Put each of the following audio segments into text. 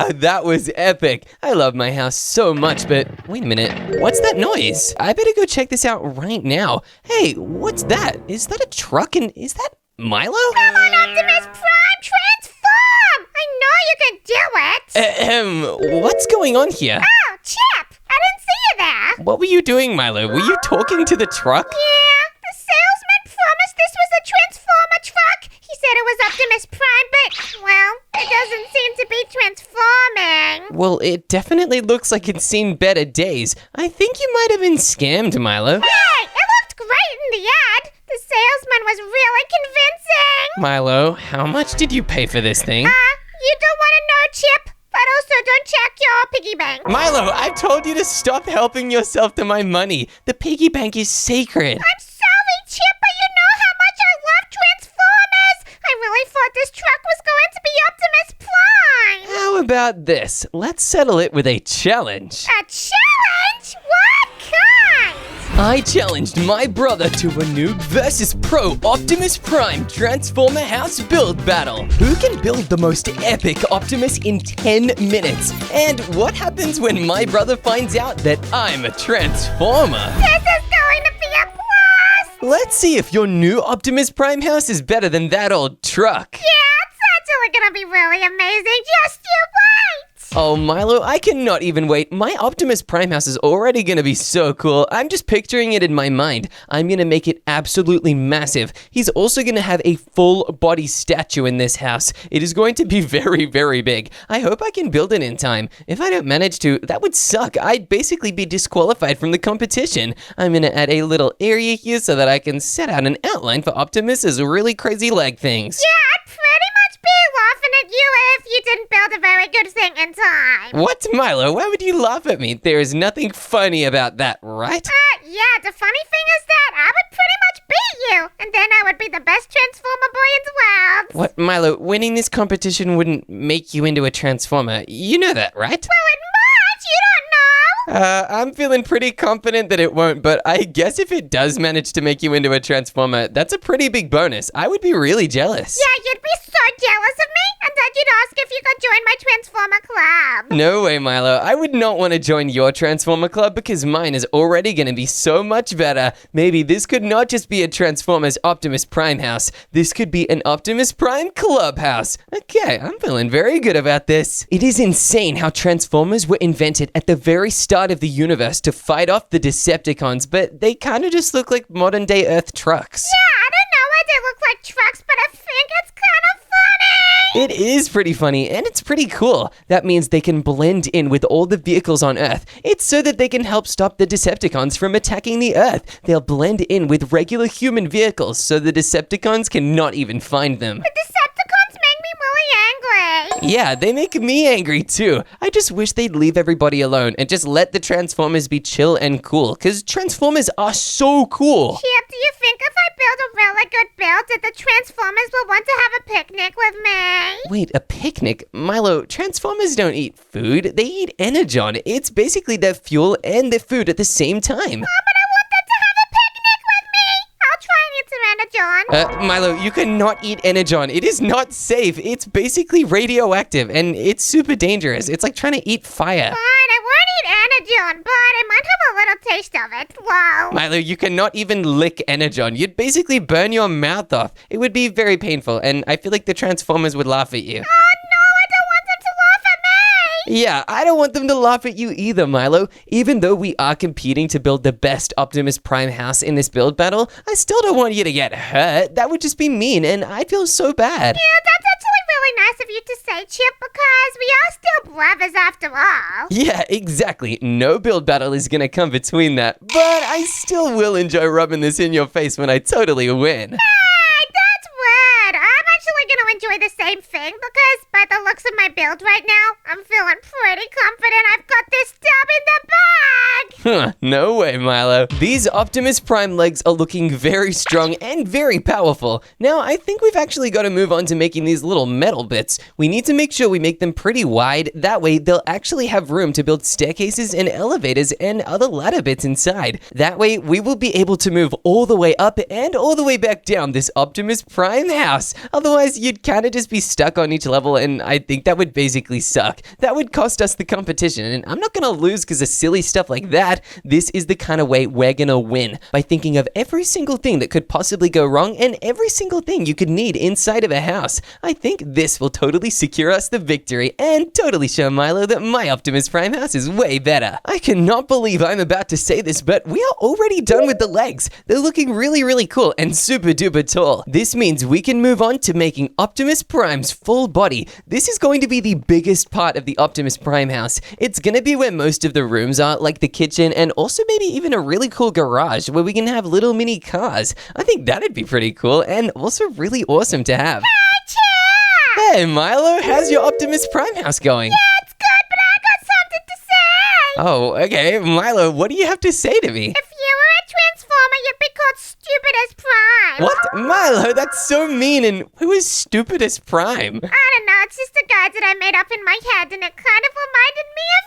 Wow, that was epic. I love my house so much, but wait a minute. What's that noise? I better go check this out right now. Hey, what's that? Is that a truck and is that Milo? Come on, Optimus Prime, transform! I know you can do it! What's going on here? Oh, Chip! I didn't see you there! What were you doing, Milo? Were you talking to the truck? Yeah, the salesman promised this was a Transformer truck. He said it was Optimus Prime, but, well, it doesn't seem to be transforming. Well, it definitely looks like it's seen better days. I think you might have been scammed, Milo. Hey, it looked great in the ad. The salesman was really convincing. Milo, how much did you pay for this thing? You don't want to know, Chip, but also don't check your piggy bank. Milo, I told you to stop helping yourself to my money. The piggy bank is sacred. I'm sorry, Chip, but you know how much I love Transformers. I really thought this truck was going to be Optimus Prime. How about this? Let's settle it with a challenge. A challenge? What kind? I challenged my brother to a NOOB versus Pro Optimus Prime Transformer House build battle. Who can build the most epic Optimus in 10 minutes? And what happens when my brother finds out that I'm a Transformer? This is going to be a blast. Let's see if your new Optimus Prime house is better than that old truck. Yeah, it's actually going to be really amazing. Just you wait. Oh, Milo, I cannot even wait. My Optimus Prime house is already going to be so cool. I'm just picturing it in my mind. I'm going to make it absolutely massive. He's also going to have a full body statue in this house. It is going to be very, very big. I hope I can build it in time. If I don't manage to, that would suck. I'd basically be disqualified from the competition. I'm going to add a little area here so that I can set out an outline for Optimus's really crazy leg things. Yeah, I'd pretty much be laughing at you if you didn't build a very good thing in time. What, Milo? Why would you laugh at me? There is nothing funny about that, right? Yeah, the funny thing is that I would pretty much beat you, and then I would be the best Transformer boy in the world. What, Milo? Winning this competition wouldn't make you into a Transformer. You know that, right? Well, it might. You don't know. I'm feeling pretty confident that it won't, but I guess if it does manage to make you into a Transformer, that's a pretty big bonus. I would be really jealous. Yeah, you'd be so jealous of me, and then you'd ask if you could join my Transformer club. No way, Milo. I would not want to join your Transformer club because mine is already going to be so much better. Maybe this could not just be a Transformers Optimus Prime house. This could be an Optimus Prime clubhouse. Okay, I'm feeling very good about this. It is insane how Transformers were invented at the very start of the universe to fight off the Decepticons, but they kind of just look like modern day Earth trucks. Yeah, I don't know why they look like trucks, but I think it's kind of funny. It is pretty funny, and it's pretty cool. That means they can blend in with all the vehicles on Earth. It's so that they can help stop the Decepticons from attacking the Earth. They'll blend in with regular human vehicles, so the Decepticons cannot even find them. The Decepticons make me really angry. Yeah, they make me angry too. I just wish they'd leave everybody alone and just let the Transformers be chill and cool, because Transformers are so cool. Chip, do you think if I build a really good build that the Transformers will want to have a picnic with me? Wait, a picnic? Milo, Transformers don't eat food. They eat energon. It's basically their fuel and their food at the same time. Oh, but I want them to have a picnic with me. I'll try and eat some energon. Milo, you cannot eat energon. It is not safe. It's basically radioactive and it's super dangerous. It's like trying to eat fire. Fine, I won't eat energon, but I might have a little taste of it. Whoa. Milo, you cannot even lick energon. You'd basically burn your mouth off. It would be very painful, and I feel like the Transformers would laugh at you. Oh no, I don't want them to laugh at me. Yeah, I don't want them to laugh at you either, Milo. Even though we are competing to build the best Optimus Prime house in this build battle, I still don't want you to get hurt. That would just be mean, and I feel so bad. Yeah, that's actually really nice of you to say, Chip, because we are still brothers after all. Yeah, exactly. No build battle is gonna come between that, but I still will enjoy rubbing this in your face when I totally win. Hey, that's weird. I'm actually going to enjoy the same thing because by the looks of my build right now, I'm feeling pretty confident I've got this dub in the bag. Huh, no way, Milo. These Optimus Prime legs are looking very strong and very powerful. Now, I think we've actually got to move on to making these little metal bits. We need to make sure we make them pretty wide. That way, they'll actually have room to build staircases and elevators and other ladder bits inside. That way, we will be able to move all the way up and all the way back down this Optimus Prime house. Otherwise, you'd kind of just be stuck on each level, and I think think that would basically suck. That would cost us the competition, and I'm not gonna lose because of silly stuff like that. This is the kind of way we're gonna win, by thinking of every single thing that could possibly go wrong and every single thing you could need inside of a house. I think this will totally secure us the victory and totally show Milo that my Optimus Prime house is way better. I cannot believe I'm about to say this, but we are already done with the legs. They're looking really, really cool and super duper tall. This means we can move on to making Optimus Prime's full body. This is going to be the biggest part of the Optimus Prime house. It's gonna be where most of the rooms are, like the kitchen, and also maybe even a really cool garage where we can have little mini cars. I think that'd be pretty cool and also really awesome to have. Hey Milo, how's your Optimus Prime house going? It's good, but I got something to say. Oh, okay. Milo, what do you have to say to me? If you were a Transformer, you'd be called Stupid as Prime. What? Milo, that's so mean, and who is stupid as Prime? I don't know, it's just a guy that I made up in my head, and it kind of reminded me of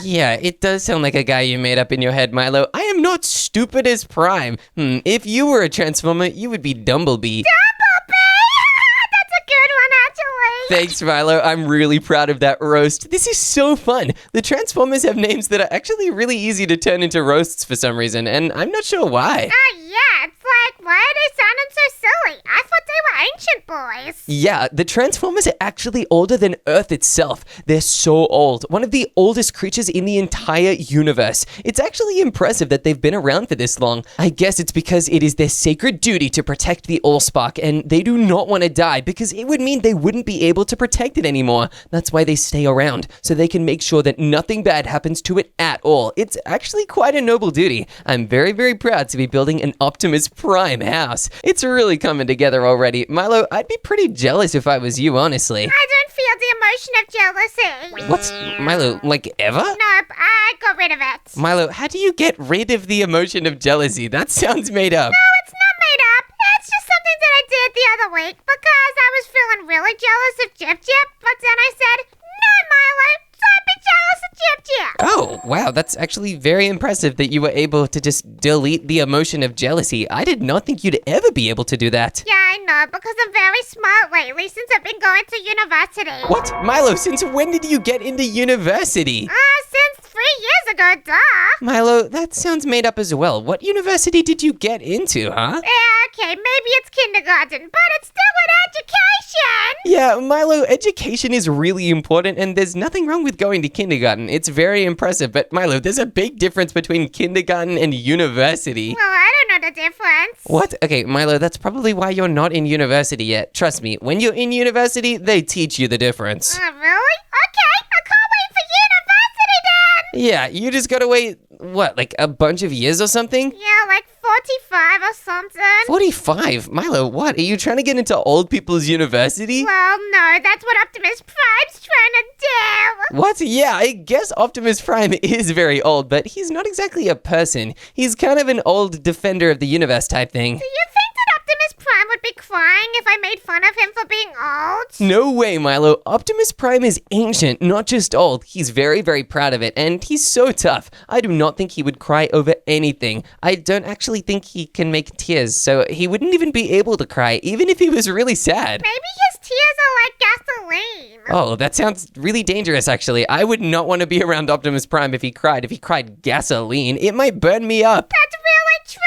you. Yeah, it does sound like a guy you made up in your head, Milo. I am not stupid as Prime. If you were a Transformer, you would be Dumblebee. That's a good one, actually. Thanks, Milo. I'm really proud of that roast. This is so fun. The Transformers have names that are actually really easy to turn into roasts for some reason, and I'm not sure why. Yeah, it's like, why are they sounding so silly? I thought they were ancient boys. Yeah, the Transformers are actually older than Earth itself. They're so old. One of the oldest creatures in the entire universe. It's actually impressive that they've been around for this long. I guess it's because it is their sacred duty to protect the Allspark, and they do not want to die because it would mean they wouldn't be able to protect it anymore. That's why they stay around, so they can make sure that nothing bad happens to it at all. It's actually quite a noble duty. I'm very, very proud to be building an Optimus Prime house. It's really coming together already. Milo, I'd be pretty jealous if I was you, honestly. I don't feel the emotion of jealousy. What's, Milo, like ever? Nope, I got rid of it. Milo, how do you get rid of the emotion of jealousy? That sounds made up. No, it's not made up. It's just something that I did the other week because I was feeling really jealous of Jip Jip, but then I said, no, Milo, don't be jealous of Jip Jip. Oh, wow, that's actually very impressive that you were able to just delete the emotion of jealousy. I did not think you'd ever be able to do that. Yeah, I know, because I'm very smart lately since I've been going to university. What? Milo, since when did you get into university? Since 3 years ago, duh. Milo, that sounds made up as well. What university did you get into, huh? Yeah, okay, maybe it's kindergarten, but it's still an education. Yeah, Milo, education is really important, and there's nothing wrong with going to kindergarten. It's very impressive, but Milo, there's a big difference between kindergarten and university. Well, I don't know the difference. What? Okay, Milo, that's probably why you're not in university yet. Trust me, when you're in university, they teach you the difference. Really? Okay, I can't wait for university then. Yeah, you just gotta wait, what, like a bunch of years or something? Yeah, like 45 or something. 45? Milo, what? Are you trying to get into old people's university? Well, no, that's what Optimus Prime's trying to do. What? Yeah, I guess Optimus Prime is very old, but he's not exactly a person. He's kind of an old defender of the universe type thing. Do you think that Optimus Prime would be crying if I made fun of him for being old? No way, Milo. Optimus Prime is ancient, not just old. He's very, very proud of it, and he's so tough. I do not think he would cry over anything. I don't actually think he can make tears, so he wouldn't even be able to cry, even if he was really sad. Maybe his tears are like gasoline. Oh, that sounds really dangerous, actually. I would not want to be around Optimus Prime if he cried. If he cried gasoline, it might burn me up. That's really true.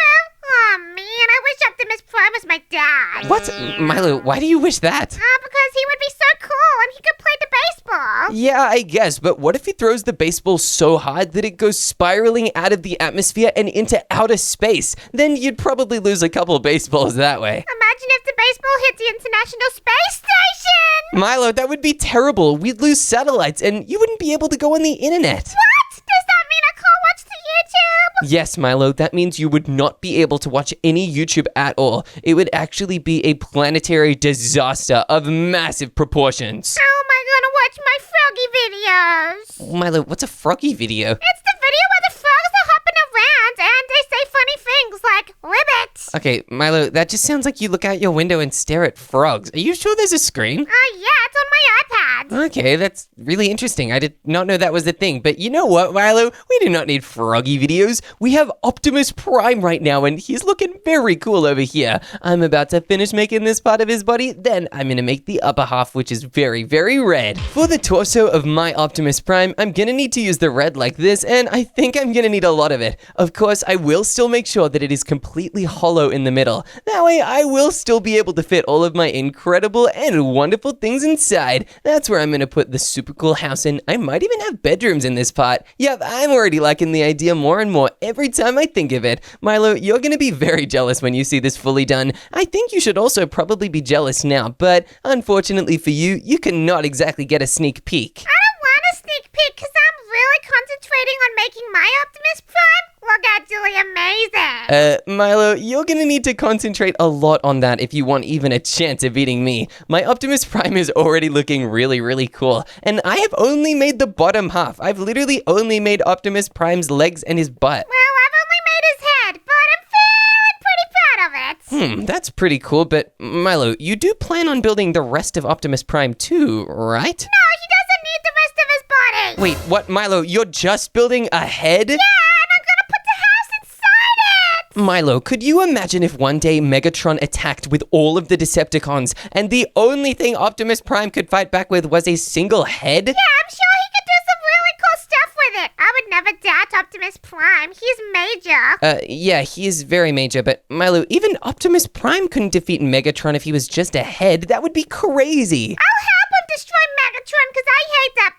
Oh, man, I wish Optimus Prime was my dad. What? Milo, why do you wish that? Because he would be so cool and he could play the baseball. Yeah, I guess, but what if he throws the baseball so hard that it goes spiraling out of the atmosphere and into outer space? Then you'd probably lose a couple baseballs that way. Imagine if the baseball hit the International Space Station. Milo, that would be terrible. We'd lose satellites and you wouldn't be able to go on the internet. What? Does that mean I can't watch the YouTube? Yes, Milo, that means you would not be able to watch any YouTube at all. It would actually be a planetary disaster of massive proportions. How am I gonna watch my froggy videos? Milo, what's a froggy video? It's the video where the frogs are hopping around and they say funny things like ribbit. Okay, Milo, that just sounds like you look out your window and stare at frogs. Are you sure there's a screen? Yeah, it's on my iPad. Okay, that's really interesting. I did not know that was a thing. But you know what, Milo? We do not need froggy videos. We have Optimus Prime right now, and he's looking very cool over here. I'm about to finish making this part of his body. Then I'm going to make the upper half, which is very, very red. For the torso of my Optimus Prime, I'm going to need to use the red like this, and I think I'm going to need a lot of it. Of course, I will still make sure that it is completely hollow in the middle. That way, I will still be able to fit all of my incredible and wonderful things inside. That's where I'm going to put the super cool house in. I might even have bedrooms in this part. Yep, I'm already liking the idea more and more every time I think of it. Milo, you're going to be very jealous when you see this fully done. I think you should also probably be jealous now, but unfortunately for you, you cannot exactly get a sneak peek. I don't want a sneak peek because I'm really concentrating on making my Optimus Prime look absolutely amazing. Milo, you're gonna need to concentrate a lot on that if you want even a chance of beating me. My Optimus Prime is already looking really, really cool, and I have only made the bottom half. I've literally only made Optimus Prime's legs and his butt. Well, I've only made his head, but I'm feeling pretty proud of it. That's pretty cool, but Milo, you do plan on building the rest of Optimus Prime too, right? No, he doesn't need the rest of his body. Wait, what, Milo? You're just building a head? Yeah, and I'm gonna put the house inside it. Milo, could you imagine if one day Megatron attacked with all of the Decepticons and the only thing Optimus Prime could fight back with was a single head? Yeah, I'm sure he could do some really cool stuff with it. I would never doubt Optimus Prime. He's major. Yeah, he is very major, but Milo, even Optimus Prime couldn't defeat Megatron if he was just a head. That would be crazy. I'll help him destroy Megatron because I hate that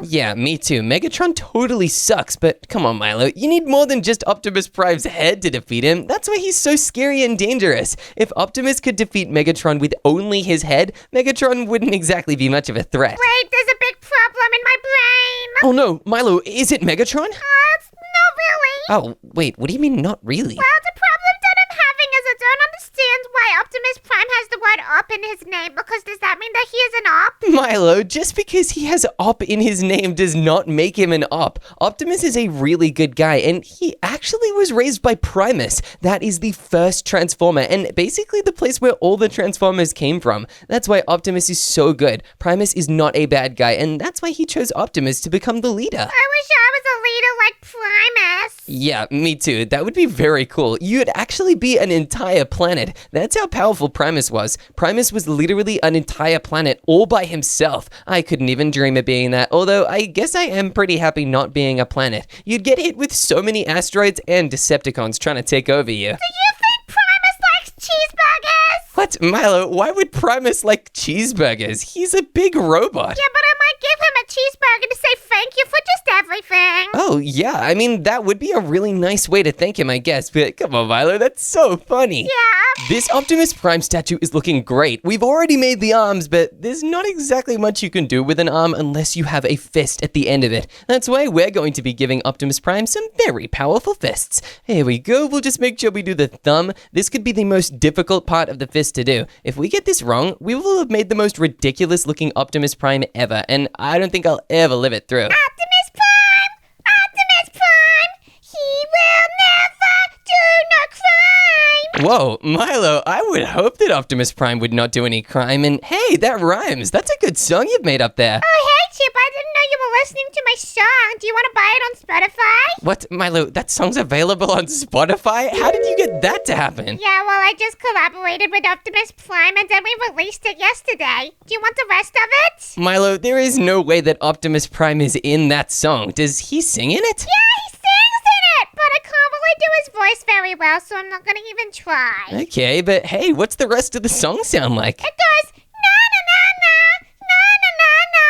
bozo. Yeah, me too. Megatron totally sucks, but come on, Milo. You need more than just Optimus Prime's head to defeat him. That's why he's so scary and dangerous. If Optimus could defeat Megatron with only his head, Megatron wouldn't exactly be much of a threat. Wait, there's a big problem in my brain. Oh no, Milo, is it Megatron? It's not really. Oh, wait, what do you mean not really? Well, the problem that I'm having is I don't understand why Optimus Prime has the word op in his name, because does that mean that he is an op? Milo, just because he has op in his name does not make him an op. Optimus is a really good guy, and he actually was raised by Primus. That is the first Transformer, and basically the place where all the Transformers came from. That's why Optimus is so good. Primus is not a bad guy, and that's why he chose Optimus to become the leader. I wish I was a leader like Primus. Yeah, me too. That would be very cool. You'd actually be an entire planet. That's how powerful Primus was. Primus was literally an entire planet all by himself. I couldn't even dream of being that, although I guess I am pretty happy not being a planet. You'd get hit with so many asteroids and Decepticons trying to take over you. Do you think Primus likes cheeseburgers? What? Milo, why would Primus like cheeseburgers? He's a big robot. Yeah, but I might give him a cheeseburger to say thank you for just everything. Oh, yeah. I mean, that would be a really nice way to thank him, I guess. But come on, Milo, that's so funny. Yeah. This Optimus Prime statue is looking great. We've already made the arms, but there's not exactly much you can do with an arm unless you have a fist at the end of it. That's why we're going to be giving Optimus Prime some very powerful fists. Here we go. We'll just make sure we do the thumb. This could be the most difficult part of the fist to do. If we get this wrong, we will have made the most ridiculous looking Optimus Prime ever, and I don't think I'll ever live it through. Optimus Prime! Optimus Prime! He will never do no crime! Whoa, Milo, I would hope that Optimus Prime would not do any crime, and hey, that rhymes. That's a good song you've made up there. Oh, hey, Chip, I didn't know you were listening to my song. Do you want to buy it on Spotify? What, Milo, that song's available on Spotify? How did you get that to happen? Yeah, well, I just collaborated with Optimus Prime and then we released it yesterday. Do you want the rest of it? Milo, there is no way that Optimus Prime is in that song. Does he sing in it? Yeah, he sings in it, but I can't really do his voice very well, so I'm not going to even try. Okay, but hey, what's the rest of the song sound like? It goes, na na na na, na na na na.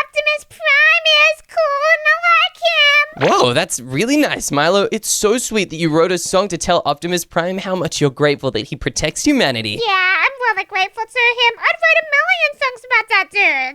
Optimus Prime is cool and I like him. Whoa, that's really nice, Milo. It's so sweet that you wrote a song to tell Optimus Prime how much you're grateful that he protects humanity. Yeah, I'm really grateful to him. I'd write a million songs about that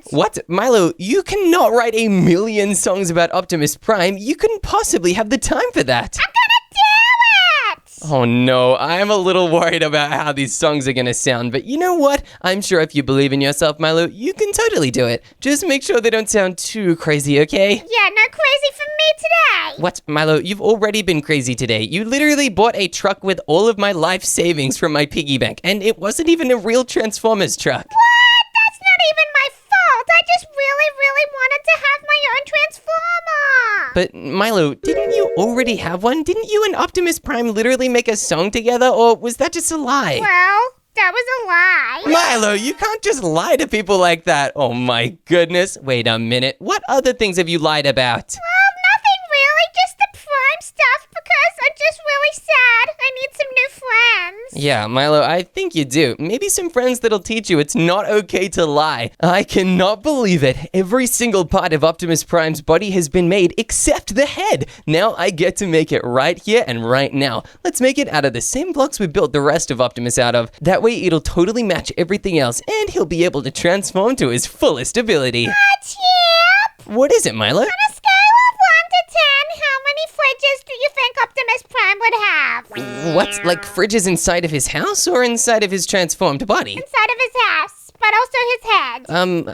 dude. What? Milo, you cannot write a million songs about Optimus Prime. You couldn't possibly have the time for that. I'm gonna do it! Oh no, I'm a little worried about how these songs are gonna sound, but you know what? I'm sure if you believe in yourself, Milo, you can totally do it. Just make sure they don't sound too crazy, okay? Yeah, no crazy for me today. What? Milo, you've already been crazy today. You literally bought a truck with all of my life savings from my piggy bank, and it wasn't even a real Transformers truck. What? That's not even my fault. I just But Milo, didn't you already have one? Didn't you and Optimus Prime literally make a song together, or was that just a lie? Well, that was a lie. Milo, you can't just lie to people like that. Oh my goodness. Wait a minute. What other things have you lied about? Well, nothing really, just the Prime stuff because I'm just really sad. I need some new friends. Yeah, Milo, I think you do. Maybe some friends that'll teach you it's not okay to lie. I cannot believe it. Every single part of Optimus Prime's body has been made except the head. Now I get to make it right here and right now. Let's make it out of the same blocks we built the rest of Optimus out of. That way it'll totally match everything else and he'll be able to transform to his fullest ability. Chip! What is it, Milo? On a scale of 1 to 10, how many fridges do you think Optimus Prime would have? What, like fridges inside of his house or inside of his transformed body? Inside of his house, but also his head.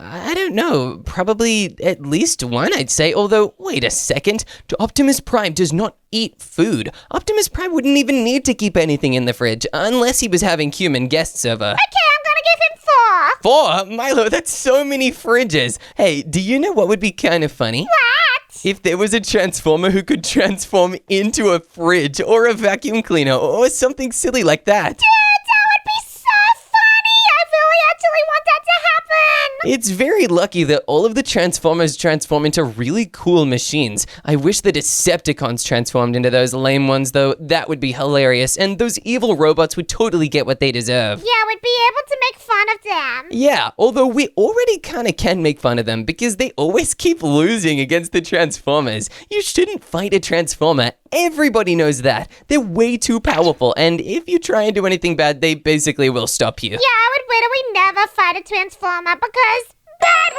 I don't know. Probably at least one, I'd say. Although, wait a second. Optimus Prime does not eat food. Optimus Prime wouldn't even need to keep anything in the fridge unless he was having human guests over. Okay, I'm gonna give him 4. 4? Milo, that's so many fridges. Hey, do you know what would be kind of funny? What? If there was a transformer who could transform into a fridge or a vacuum cleaner or something silly like that. Dude, that would be so funny! I really actually want that to happen! It's very lucky that all of the Transformers transform into really cool machines. I wish the Decepticons transformed into those lame ones, though. That would be hilarious, and those evil robots would totally get what they deserve. Yeah, we'd be able to make fun of them. Yeah, although we already kind of can make fun of them because they always keep losing against the Transformers. You shouldn't fight a Transformer. Everybody knows that. They're way too powerful, and if you try and do anything bad, they basically will stop you. Yeah, I would literally never fight a Transformer because bad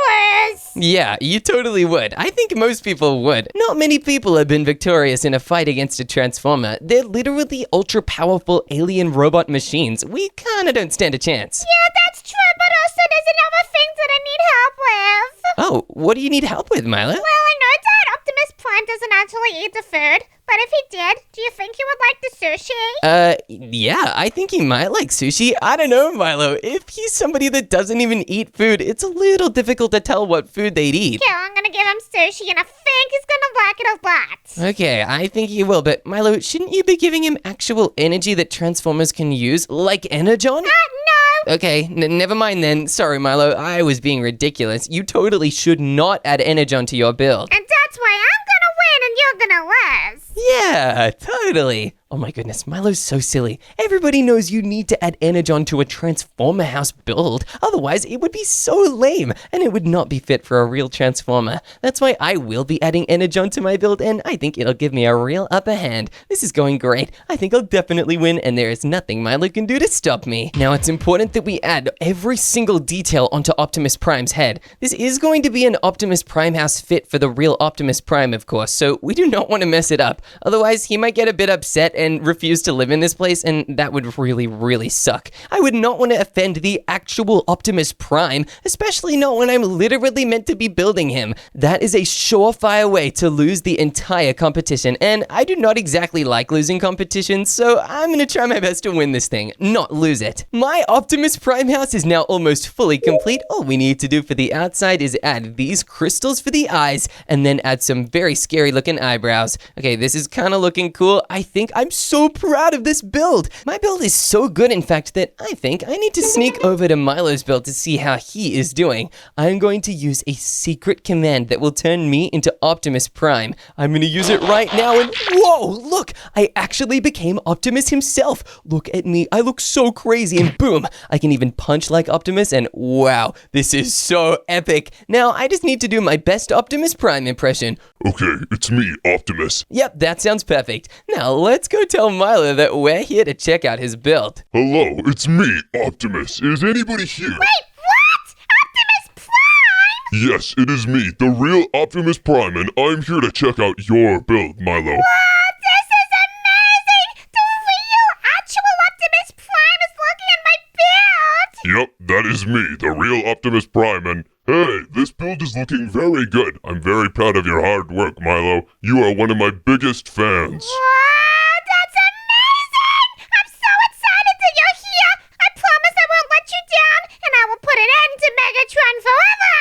words. Yeah, you totally would. I think most people would. Not many people have been victorious in a fight against a Transformer. They're literally ultra-powerful alien robot machines. We kinda don't stand a chance. Yeah, that's true, but also there's another thing that I need help with. Oh, what do you need help with, Milo? Well, I know that Optimus Prime doesn't actually eat the food, but if he did, do you think he would like the sushi? Yeah, I think he might like sushi. I don't know, Milo. If he's somebody that doesn't even eat food, it's a little difficult to tell what food they'd eat. Yeah, I'm gonna give him sushi, and I think he's gonna like it a lot. Okay, I think he will, but Milo, shouldn't you be giving him actual energy that Transformers can use, like Energon? No. Okay, never mind then. Sorry, Milo, I was being ridiculous. You totally should not add Energon to your build. And that's why I'm gonna win and you're gonna lose. Yeah, totally. Oh my goodness, Milo's so silly. Everybody knows you need to add Energon to a Transformer house build. Otherwise, it would be so lame, and it would not be fit for a real Transformer. That's why I will be adding Energon to my build, and I think it'll give me a real upper hand. This is going great. I think I'll definitely win, and there is nothing Milo can do to stop me. Now, it's important that we add every single detail onto Optimus Prime's head. This is going to be an Optimus Prime house fit for the real Optimus Prime, of course, so we do not want to mess it up. Otherwise, he might get a bit upset and refuse to live in this place, and that would really, really suck. I would not want to offend the actual Optimus Prime, especially not when I'm literally meant to be building him. That is a surefire way to lose the entire competition, and I do not exactly like losing competitions, so I'm gonna try my best to win this thing, not lose it. My Optimus Prime house is now almost fully complete. All we need to do for the outside is add these crystals for the eyes, and then add some very scary looking eyebrows. Okay, this is kind of looking cool. I think I'm so proud of this build. My build is so good, in fact, that I think I need to sneak over to Milo's build to see how he is doing. I'm going to use a secret command that will turn me into Optimus Prime. I'm going to use it right now, and whoa, look, I actually became Optimus himself. Look at me, I look so crazy, and boom, I can even punch like Optimus, and wow, this is so epic. Now, I just need to do my best Optimus Prime impression. Okay, it's me, Optimus. Yep, that sounds perfect. Now, let's go tell Milo that we're here to check out his build. Hello, it's me, Optimus. Is anybody here? Wait, what? Optimus Prime? Yes, it is me, the real Optimus Prime, and I'm here to check out your build, Milo. Oh, this is amazing! The real, actual Optimus Prime is looking at my build! Yep, that is me, the real Optimus Prime, and hey, this build is looking very good. I'm very proud of your hard work, Milo. You are one of my biggest fans. Wow, that's amazing! I'm so excited that you're here! I promise I won't let you down, and I will put an end to Megatron forever!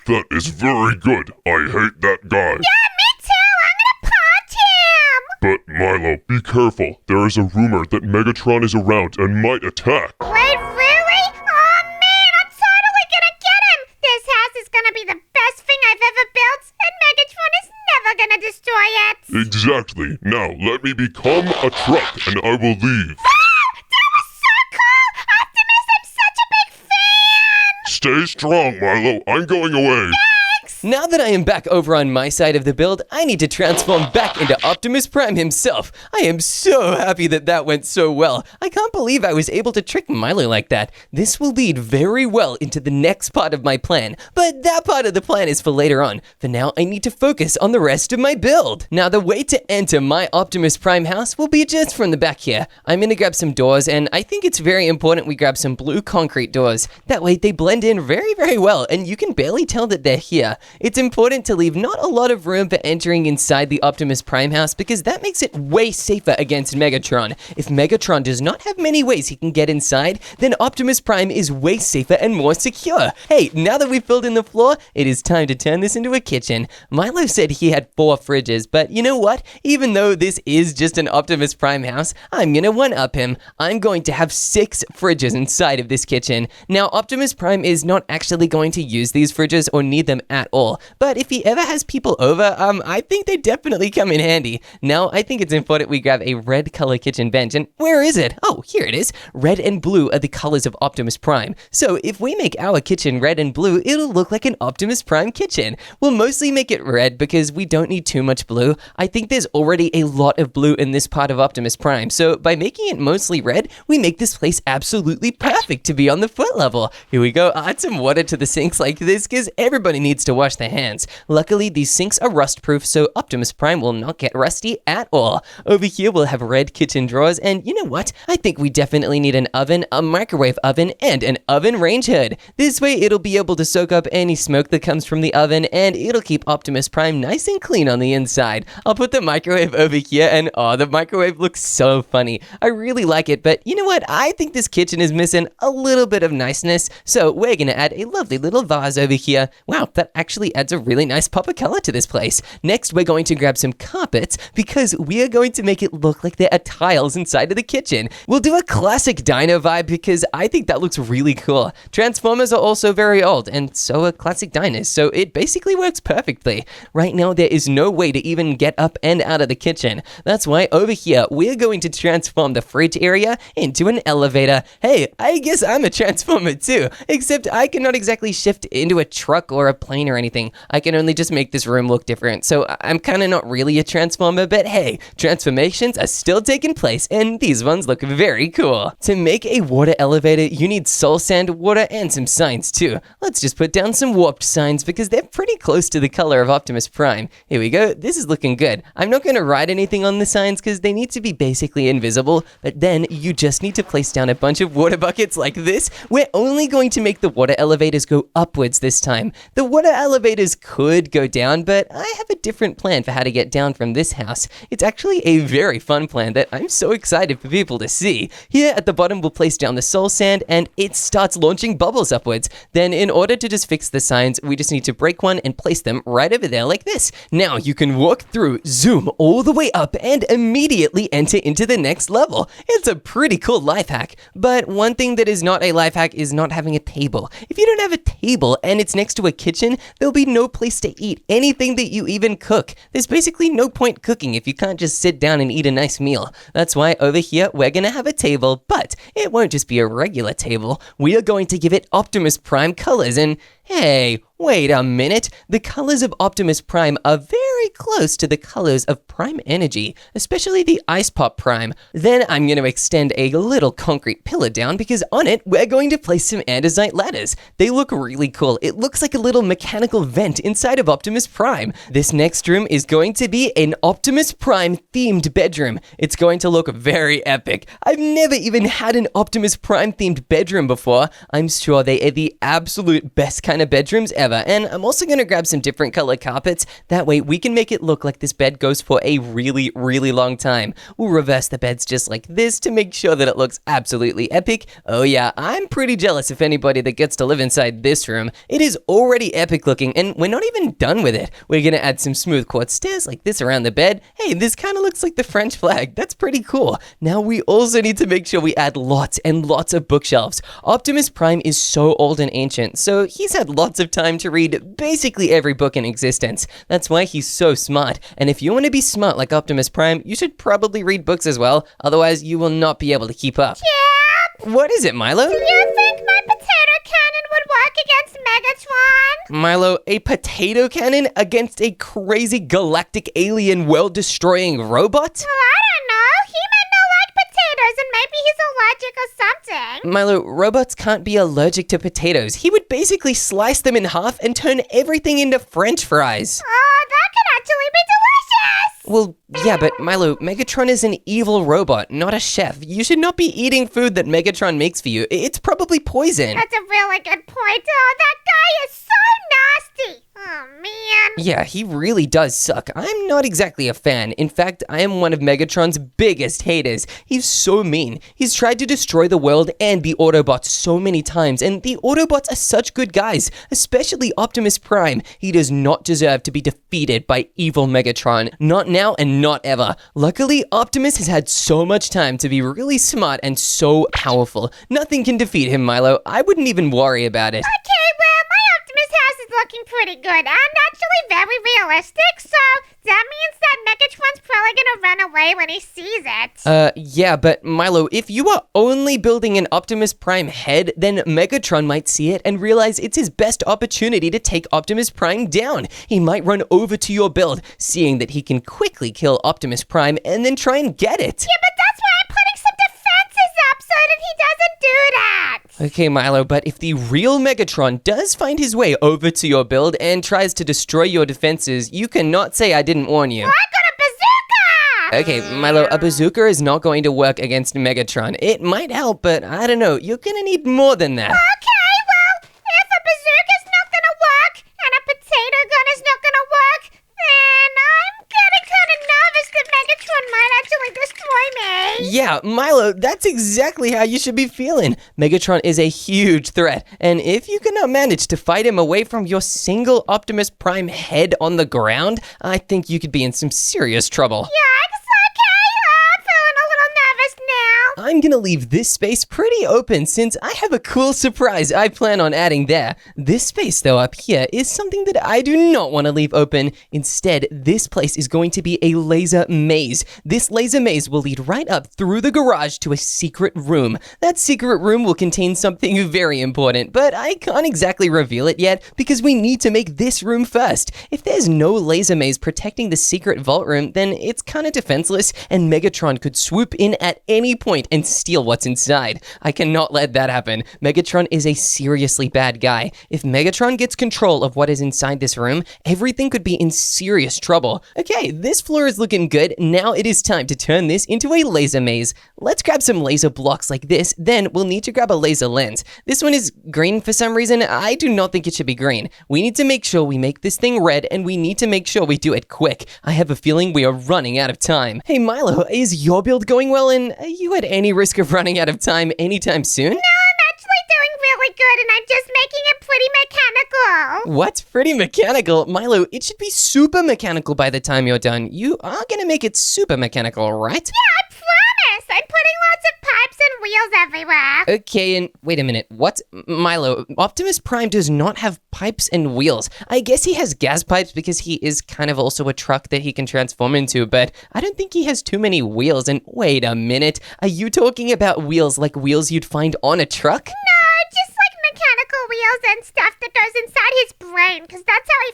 That is very good. I hate that guy. Yeah, me too! I'm But Milo, be careful. There is a rumor that Megatron is around and might attack. Wait, really? Oh man, I'm totally gonna get him! This house is gonna be the best thing I've ever built, and Megatron is never gonna destroy it! Exactly. Now, let me become a truck and I will leave. That was so cool! Optimus, I'm such a big fan! Stay strong, Milo. I'm going away. Now that I am back over on my side of the build, I need to transform back into Optimus Prime himself. I am so happy that that went so well. I can't believe I was able to trick Milo like that. This will lead very well into the next part of my plan, but that part of the plan is for later on. For now, I need to focus on the rest of my build. Now, the way to enter my Optimus Prime house will be just from the back here. I'm gonna grab some doors, and I think it's very important we grab some blue concrete doors. That way, they blend in very, very well, and you can barely tell that they're here. It's important to leave not a lot of room for entering inside the Optimus Prime house because that makes it way safer against Megatron. If Megatron does not have many ways he can get inside, then Optimus Prime is way safer and more secure. Hey, now that we've filled in the floor, it is time to turn this into a kitchen. Milo said he had 4 fridges, but you know what? Even though this is just an Optimus Prime house, I'm gonna one-up him. I'm going to have 6 fridges inside of this kitchen. Now, Optimus Prime is not actually going to use these fridges or need them at all. But if he ever has people over, I think they definitely come in handy. Now, I think it's important we grab a red color kitchen bench, and where is it? Oh, here it is. Red and blue are the colors of Optimus Prime. So if we make our kitchen red and blue, it'll look like an Optimus Prime kitchen. We'll mostly make it red because we don't need too much blue. I think there's already a lot of blue in this part of Optimus Prime, so by making it mostly red, we make this place absolutely perfect to be on the foot level. Here we go. Add some water to the sinks like this because everybody needs to wash their hands. Luckily, these sinks are rust-proof, so Optimus Prime will not get rusty at all. Over here, we'll have red kitchen drawers, and you know what? I think we definitely need an oven, a microwave oven, and an oven range hood. This way, it'll be able to soak up any smoke that comes from the oven, and it'll keep Optimus Prime nice and clean on the inside. I'll put the microwave over here, and oh, the microwave looks so funny. I really like it, but you know what? I think this kitchen is missing a little bit of niceness, so we're gonna add a lovely little vase over here. Wow, that actually adds a really nice pop of color to this place. Next, we're going to grab some carpets because we are going to make it look like there are tiles inside of the kitchen. We'll do a classic dino vibe because I think that looks really cool. Transformers are also very old, and so are classic dinos, so it basically works perfectly. Right now, there is no way to even get up and out of the kitchen. That's why over here, we're going to transform the fridge area into an elevator. Hey, I guess I'm a transformer too, except I cannot exactly shift into a truck or a plane or anything. I can only just make this room look different, so I'm kind of not really a transformer, but hey, transformations are still taking place, and these ones look very cool. To make a water elevator, you need soul sand, water, and some signs too. Let's just put down some warped signs because they're pretty close to the color of Optimus Prime. Here we go, this is looking good. I'm not going to write anything on the signs because they need to be basically invisible, but then you just need to place down a bunch of water buckets like this. We're only going to make the water elevators go upwards this time. The water elevators could go down, but I have a different plan for how to get down from this house. It's actually a very fun plan that I'm so excited for people to see. Here at the bottom, we'll place down the soul sand, and it starts launching bubbles upwards. Then in order to just fix the signs, we just need to break one and place them right over there like this. Now you can walk through, zoom all the way up, and immediately enter into the next level. It's a pretty cool life hack, but one thing that is not a life hack is not having a table. If you don't have a table and it's next to a kitchen, there'll be no place to eat anything that you even cook. There's basically no point cooking if you can't just sit down and eat a nice meal. That's why over here we're gonna have a table, but it won't just be a regular table. We are going to give it Optimus Prime colors, and hey, wait a minute. The colors of Optimus Prime are very close to the colors of Prime Energy, especially the Ice Pop Prime. Then I'm going to extend a little concrete pillar down because on it, we're going to place some andesite ladders. They look really cool. It looks like a little mechanical vent inside of Optimus Prime. This next room is going to be an Optimus Prime themed bedroom. It's going to look very epic. I've never even had an Optimus Prime themed bedroom before. I'm sure they are the absolute best kind kind of bedrooms ever. And I'm also going to grab some different color carpets. That way we can make it look like this bed goes for a really, really long time. We'll reverse the beds just like this to make sure that it looks absolutely epic. Oh yeah, I'm pretty jealous of anybody that gets to live inside this room. It is already epic looking, and we're not even done with it. We're going to add some smooth quartz stairs like this around the bed. Hey, this kind of looks like the French flag. That's pretty cool. Now we also need to make sure we add lots and lots of bookshelves. Optimus Prime is so old and ancient, so he's had lots of time to read basically every book in existence. That's why he's so smart. And if you want to be smart like Optimus Prime, you should probably read books as well. Otherwise, you will not be able to keep up. Yep. What is it, Milo? Do you think my potato cannon would work against Megatron? Milo, a potato cannon against a crazy galactic alien world-destroying robot? Well, I don't know. He might not like potatoes and maybe he's allergic or something. Milo, robots can't be allergic to potatoes. He would basically slice them in half and turn everything into French fries. Oh, that could actually be delicious. Well, yeah, but Milo, Megatron is an evil robot, not a chef. You should not be eating food that Megatron makes for you. It's probably poison. That's a really good point. Oh, that guy is so nasty. Oh, man. Yeah, he really does suck. I'm not exactly a fan. In fact, I am one of Megatron's biggest haters. He's so mean. He's tried to destroy the world and the Autobots so many times, and the Autobots are such good guys, especially Optimus Prime. He does not deserve to be defeated by evil Megatron. Not now and not ever. Luckily, Optimus has had so much time to be really smart and so powerful. Nothing can defeat him, Milo. I wouldn't even worry about it. Okay, well, my Optimus house is looking pretty good and actually very realistic, so that means that Megatron's probably gonna run away when he sees it. Yeah, but Milo, if you are only building an Optimus Prime head, then Megatron might see it and realize it's his best opportunity to take Optimus Prime down. He might run over to your build, seeing that he can quickly kill Optimus Prime and then try and get it. Yeah, but that's why I'm putting some defenses up so that he doesn't do that. Okay, Milo, but if the real Megatron does find his way over to your build and tries to destroy your defenses, you cannot say I didn't warn you. I got a bazooka! Okay, Milo, a bazooka is not going to work against Megatron. It might help, but I don't know. You're gonna need more than that. Okay, well, if a bazooka's not gonna work and a potato gun is not gonna work, then I'm getting kind of nervous that Megatron might actually destroy me. Yeah, Milo, that's exactly how you should be feeling. Megatron is a huge threat, and if you cannot manage to fight him away from your single Optimus Prime head on the ground, I think you could be in some serious trouble. Yikes, okay, I'm feeling a little nervous now. I'm gonna leave this space pretty open since I have a cool surprise I plan on adding there. This space, though, up here is something that I do not want to leave open. Instead, this place is going to be a laser maze. This laser maze will lead right up through the garage to a secret room. That secret room will contain something very important, but I can't exactly reveal it yet because we need to make this room first. If there's no laser maze protecting the secret vault room, then it's kind of defenseless and Megatron could swoop in at any point and steal what's inside. I cannot let that happen. Megatron is a seriously bad guy. If Megatron gets control of what is inside this room, everything could be in serious trouble. Okay, this floor is looking good. Now it is time to turn this into a laser maze. Let's grab some laser blocks like this, then we'll need to grab a laser lens. This one is green for some reason. I do not think it should be green. We need to make sure we make this thing red, and we need to make sure we do it quick. I have a feeling we are running out of time. Hey Milo, is your build going well, and are you at any risk of running out of time anytime soon? No, I'm actually doing really good and I'm just making it pretty mechanical. What's pretty mechanical? Milo, it should be super mechanical by the time you're done. You are gonna make it super mechanical, right? Yeah, I promise. I'm putting lots of pipes and wheels everywhere. Okay, and wait a minute. What? Milo, Optimus Prime does not have pipes and wheels. I guess he has gas pipes because he is kind of also a truck that he can transform into, but I don't think he has too many wheels. And wait a minute. Are you talking about wheels like wheels you'd find on a truck? No, just like mechanical wheels and stuff that goes inside his brain, because that's how he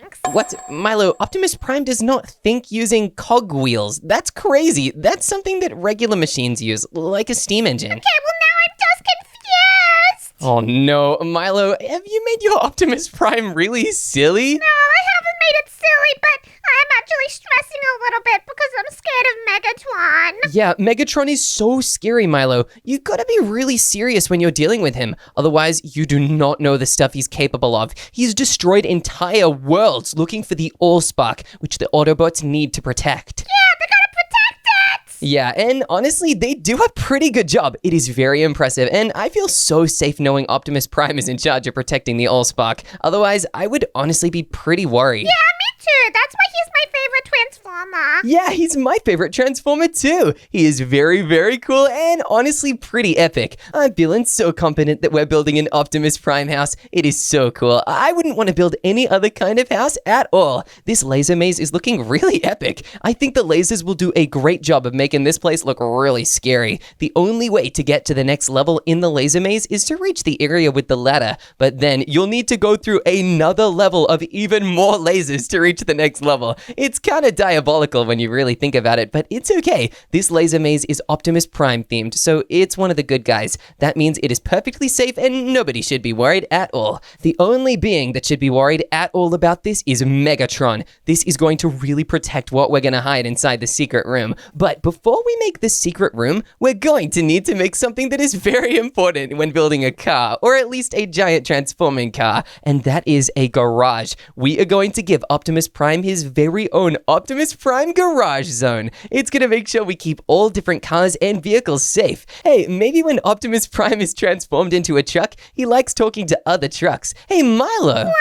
thinks. What? Milo, Optimus Prime does not think using cog wheels. That's crazy. That's something that regular machines use, like a steam engine. Okay, well now I'm just confused. Oh no, Milo, have you made your Optimus Prime really silly? No, I haven't made it silly, but I'm actually stressing a little bit because I'm scared of Megatron. Yeah, Megatron is so scary, Milo. You gotta be really serious when you're dealing with him. Otherwise, you do not know the stuff he's capable of. He's destroyed entire worlds looking for the Allspark, which the Autobots need to protect. Yeah, they gotta protect it! Yeah, and honestly, they do a pretty good job. It is very impressive, and I feel so safe knowing Optimus Prime is in charge of protecting the Allspark. Otherwise, I would honestly be pretty worried. Yeah, me too. That's why he's my favorite Transformer. Yeah, he's my favorite Transformer too. He is very, very cool and honestly pretty epic. I'm feeling so confident that we're building an Optimus Prime house. It is so cool. I wouldn't want to build any other kind of house at all. This laser maze is looking really epic. I think the lasers will do a great job of making this place look really scary. The only way to get to the next level in the laser maze is to reach the area with the ladder, but then you'll need to go through another level of even more lasers to reach the next level. It's kind of diabolical when you really think about it, but it's okay. This laser maze is Optimus Prime themed, so it's one of the good guys. That means it is perfectly safe and nobody should be worried at all. The only being that should be worried at all about this is Megatron. This is going to really protect what we're going to hide inside the secret room. But before we make the secret room, we're going to need to make something that is very important when building a car, or at least a giant transforming car, and that is a garage. We are going to give Optimus Prime his very own Optimus Prime garage zone. It's going to make sure we keep all different cars and vehicles safe. Hey, maybe when Optimus Prime is transformed into a truck, he likes talking to other trucks. Hey, Milo. What?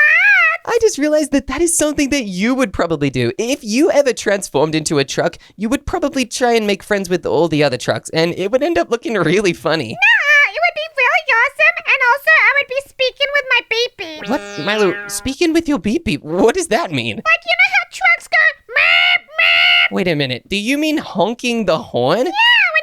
I just realized that that is something that you would probably do. If you ever transformed into a truck, you would probably try and make friends with all the other trucks, and it would end up looking really funny. It would be really awesome, and also I would be speaking with my beep beep. What? Milo, speaking with your beep beep, what does that mean? Like, you know how trucks go meep meep? Wait a minute, do you mean honking the horn? Yeah, when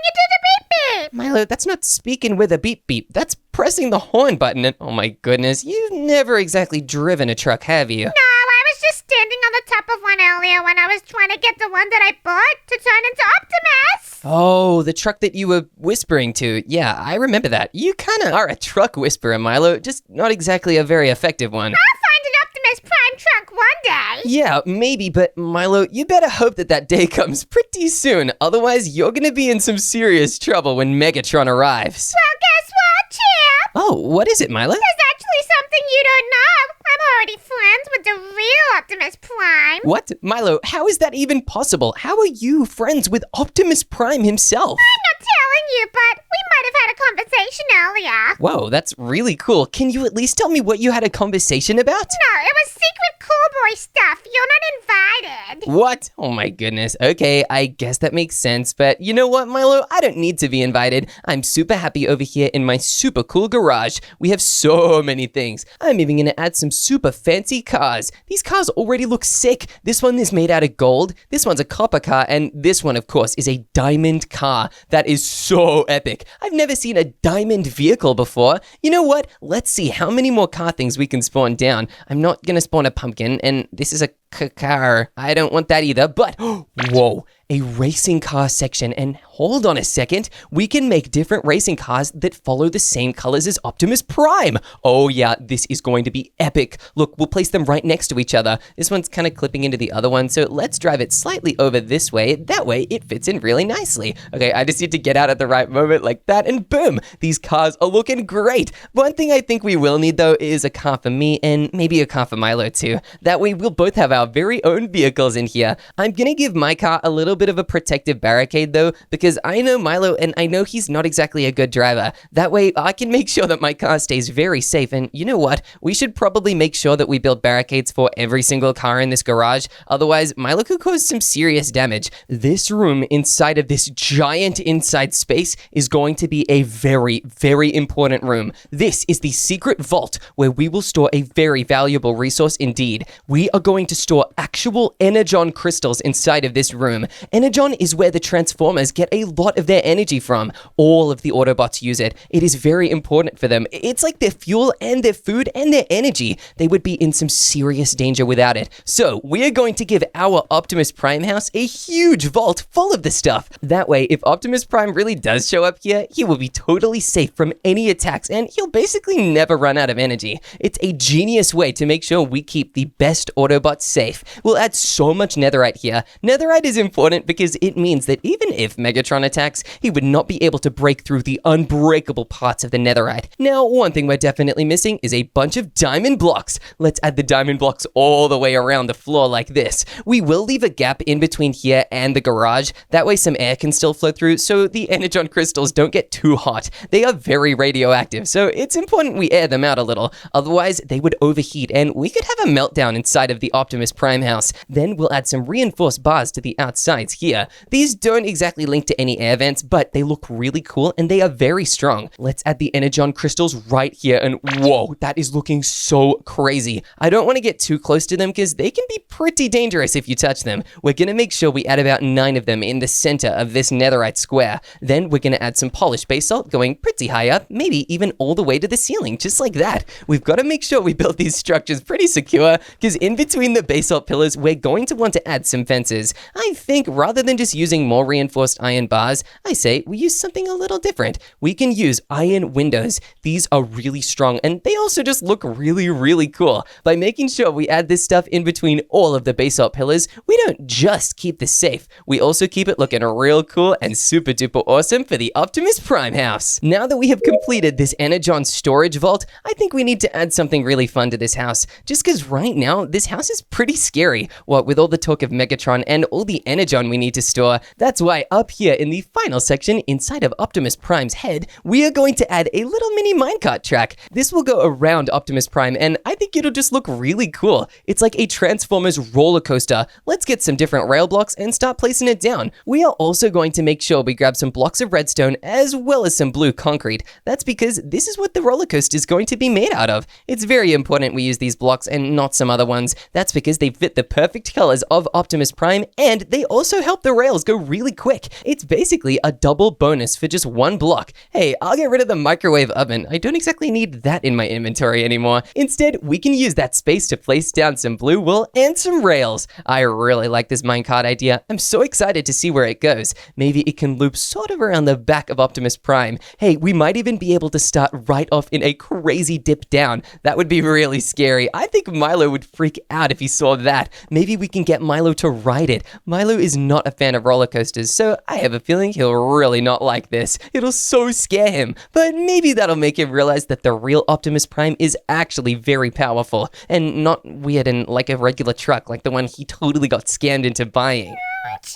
you do the beep beep. Milo, that's not speaking with a beep beep. That's pressing the horn button. And oh my goodness, you've never exactly driven a truck, have you? No, I was just standing on the top of one earlier when I was trying to get the one that I bought to turn into Optimus. Oh, the truck that you were whispering to. Yeah, I remember that. You kind of are a truck whisperer, Milo, just not exactly a very effective one. I'll find an Optimus Prime truck one day. Yeah, maybe, but Milo, you better hope that that day comes pretty soon. Otherwise, you're gonna be in some serious trouble when Megatron arrives. Well, guess what, Chip? Oh, what is it, Milo? There's actually something you don't know. I'm already friends with the real Optimus Prime. What? Milo, how is that even possible? How are you friends with Optimus Prime himself? I'm not telling you, but we might have had a conversation earlier. Whoa, that's really cool. Can you at least tell me what you had a conversation about? No, it was secret cool boy stuff. You're not invited. What? Oh my goodness. Okay, I guess that makes sense, but you know what, Milo? I don't need to be invited. I'm super happy over here in my super cool garage. We have so many things. I'm even gonna add some super fancy cars. These cars already look sick. This one is made out of gold, this one's a copper car, and this one, of course, is a diamond car. That is so epic. I've never seen a diamond vehicle before. You know what? Let's see how many more car things we can spawn down. I'm not gonna spawn a pumpkin, and this is a car. I don't want that either, but whoa, a racing car section. And hold on a second, we can make different racing cars that follow the same colors as Optimus Prime. Oh yeah, this is going to be epic. Look, we'll place them right next to each other. This one's kind of clipping into the other one, so let's drive it slightly over this way. That way it fits in really nicely. Okay, I just need to get out at the right moment like that, and boom, these cars are looking great. One thing I think we will need though is a car for me and maybe a car for Milo too. That way we'll both have our very own vehicles in here. I'm gonna give my car a little bit of a protective barricade though, because I know Milo and I know he's not exactly a good driver. That way I can make sure that my car stays very safe. And you know what? We should probably make sure that we build barricades for every single car in this garage. Otherwise, Milo could cause some serious damage. This room inside of this giant inside space is going to be a very, very important room. This is the secret vault where we will store a very valuable resource indeed. We are going to store actual Energon crystals inside of this room. Energon is where the Transformers get a lot of their energy from. All of the Autobots use it. It is very important for them. It's like their fuel and their food and their energy. They would be in some serious danger without it. So we are going to give our Optimus Prime house a huge vault full of the stuff. That way, if Optimus Prime really does show up here, he will be totally safe from any attacks and he'll basically never run out of energy. It's a genius way to make sure we keep the best Autobots safe. We'll add so much netherite here. Netherite is important because it means that even if Megatron attacks, he would not be able to break through the unbreakable parts of the netherite. Now, one thing we're definitely missing is a bunch of diamond blocks. Let's add the diamond blocks all the way around the floor like this. We will leave a gap in between here and the garage. That way some air can still flow through so the energon crystals don't get too hot. They are very radioactive, so it's important we air them out a little. Otherwise, they would overheat and we could have a meltdown inside of the Optimus Prime house. Then we'll add some reinforced bars to the outsides here. These don't exactly link to any air vents, but they look really cool and they are very strong. Let's add the energon crystals right here, and whoa, that is looking so crazy. I don't want to get too close to them because they can be pretty dangerous if you touch them. We're going to make sure we add about 9 of them in the center of this netherite square. Then we're going to add some polished basalt going pretty high up, maybe even all the way to the ceiling, just like that. We've got to make sure we build these structures pretty secure because in between the basalt pillars, we're going to want to add some fences. I think rather than just using more reinforced iron bars, I say we use something a little different. We can use iron windows. These are really strong and they also just look really, really cool. By making sure we add this stuff in between all of the basalt pillars, we don't just keep this safe, we also keep it looking real cool and super duper awesome for the Optimus Prime house. Now that we have completed this energon storage vault, I think we need to add something really fun to this house. Just because right now, this house is pretty scary. What with all the talk of Megatron and all the energon we need to store, that's why up here in the final section inside of Optimus Prime's head, we are going to add a little mini minecart track. This will go around Optimus Prime and I think it'll just look really cool. It's like a Transformers roller coaster. Let's get some different rail blocks and start placing it down. We are also going to make sure we grab some blocks of redstone as well as some blue concrete. That's because this is what the roller coaster is going to be made out of. It's very important we use these blocks and not some other ones. That's because they fit the perfect colors of Optimus Prime and they also help the rails go really quick. It's basically a double bonus for just one block. Hey, I'll get rid of the microwave oven. I don't exactly need that in my inventory anymore. Instead, we can use that space to place down some blue wool and some rails. I really like this minecart idea. I'm so excited to see where it goes. Maybe it can loop sort of around the back of Optimus Prime. Hey, we might even be able to start right off in a crazy dip down. That would be really scary. I think Milo would freak out if he saw that. Maybe we can get Milo to ride it. Milo is not a fan of roller coasters, so I have a feeling he'll really not like this. It'll so scare him, but maybe that'll make him realize that the real Optimus Prime is actually very powerful and not weird and like a regular truck like the one he totally got scammed into buying. Chip!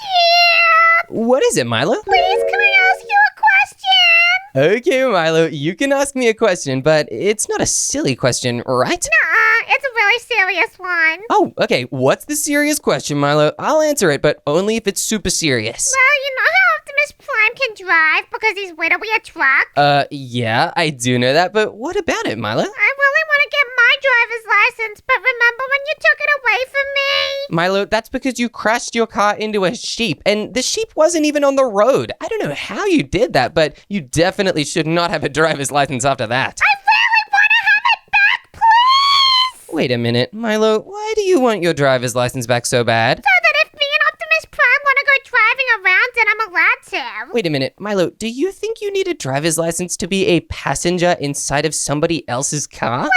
What is it, Milo? Please, can I ask you a question? Okay, Milo, you can ask me a question, but it's not a silly question, right? Nuh-uh, it's a really serious one. Oh, okay, what's the serious question, Milo? I'll answer it, but only if it's super serious. Well, you know how Optimus Prime can drive because he's wittily a truck? Yeah, I do know that, but what about it, Milo? I really want to get my driver's license, but remember when you took it away from me? Milo, that's because you crashed your car into a sheep, and the sheep wasn't even on the road. I don't know how you did that, but you definitely should not have a driver's license after that. I really want to have it back, please! Wait a minute, Milo, why do you want your driver's license back so bad? So that if me and Optimus Prime want to go driving around, then I'm allowed to. Wait a minute, Milo, do you think you need a driver's license to be a passenger inside of somebody else's car? Well,